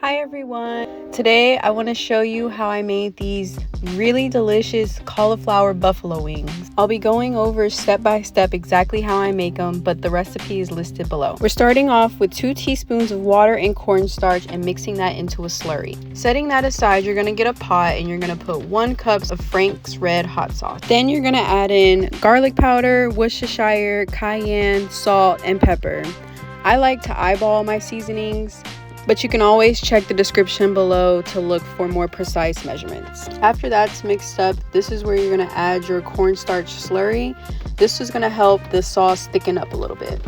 Hi everyone! Today I want to show you how I made these really delicious cauliflower buffalo wings. I'll be going over step by step exactly how I make them, but the recipe is listed below. We're starting off with 2 teaspoons of water and cornstarch and mixing that into a slurry. Setting that aside, you're going to get a pot and you're going to put 1 cup of Frank's red hot sauce. Then you're going to add in garlic powder, Worcestershire, cayenne, salt, and pepper. I like to eyeball my seasonings, but you can always check the description below to look for more precise measurements. After that's mixed up, this is where you're going to add your cornstarch slurry. This is going to help the sauce thicken up a little bit.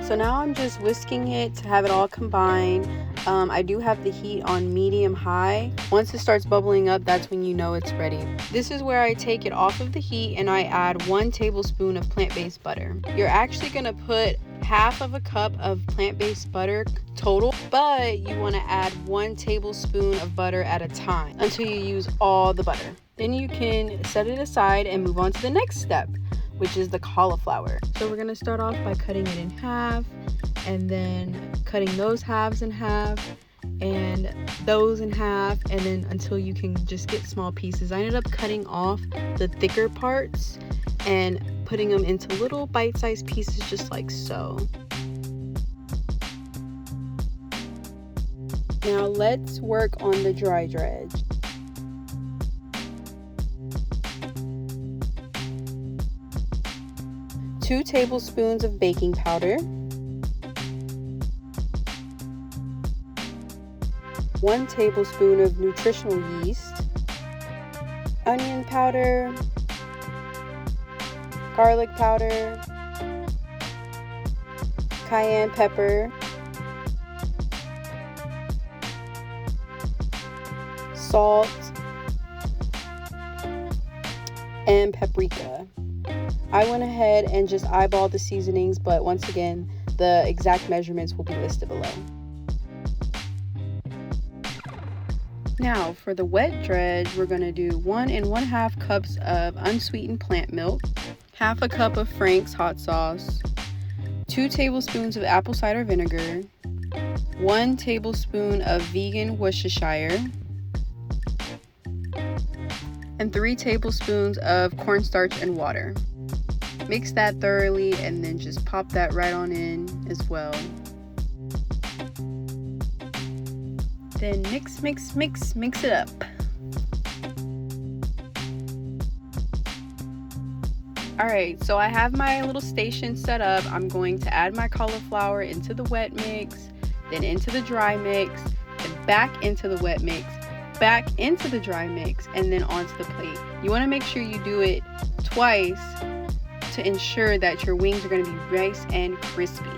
So now I'm just whisking it to have it all combined. I do have the heat on medium high. Once it starts bubbling up, that's when you know it's ready. This is where I take it off of the heat and I add 1 tablespoon of plant-based butter. You're actually going to put half of a cup of plant-based butter total, but you want to add 1 tablespoon of butter at a time until you use all the butter. Then you can set it aside and move on to the next step, which is the cauliflower. So we're going to start off by cutting it in half, and then cutting those halves in half and those in half, and then until you can just get small pieces. I ended up cutting off the thicker parts and putting them into little bite-sized pieces just like so. Now let's work on the dry dredge. Two tablespoons of baking powder, 1 tablespoon of nutritional yeast, onion powder, garlic powder, cayenne pepper, salt, and paprika. I went ahead and just eyeballed the seasonings, but once again, the exact measurements will be listed below. Now for the wet dredge, we're going to do 1 1/2 cups of unsweetened plant milk, half a cup of Frank's hot sauce, 2 tablespoons of apple cider vinegar, 1 tablespoon of vegan Worcestershire, and 3 tablespoons of cornstarch and water. Mix that thoroughly and then just pop that right on in as well. Then mix it up. Alright, so I have my little station set up. I'm going to add my cauliflower into the wet mix, then into the dry mix, then back into the wet mix, back into the dry mix, and then onto the plate. You want to make sure you do it twice to ensure that your wings are going to be nice and crispy.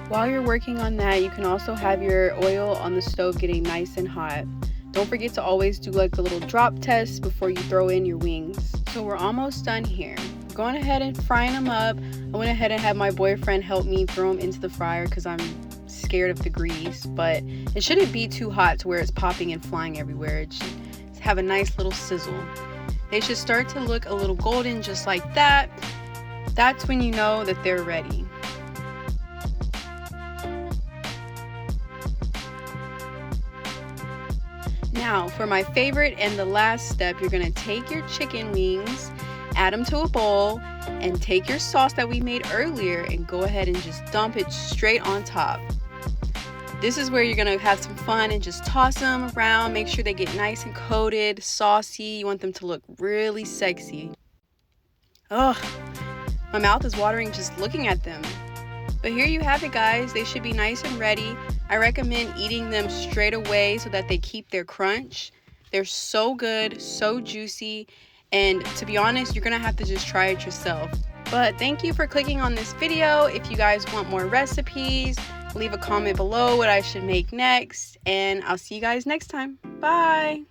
While you're working on that, you can also have your oil on the stove getting nice and hot. Don't forget to always do like a little drop test before you throw in your wings. So we're almost done here. Going ahead and frying them up. I went ahead and had my boyfriend help me throw them into the fryer because I'm scared of the grease, but it shouldn't be too hot to where it's popping and flying everywhere. It should have a nice little sizzle. They should start to look a little golden just like that. That's when you know that they're ready. Now for my favorite and the last step, you're going to take your chicken wings, add them to a bowl, and take your sauce that we made earlier and go ahead and just dump it straight on top. This is where you're going to have some fun and just toss them around. Make sure they get nice and coated, saucy. You want them to look really sexy. Oh, my mouth is watering just looking at them. But here you have it, guys. They should be nice and ready. I recommend eating them straight away so that they keep their crunch. They're so good, so juicy. And to be honest, you're going to have to just try it yourself. But thank you for clicking on this video. If you guys want more recipes, leave a comment below what I should make next, and I'll see you guys next time. Bye.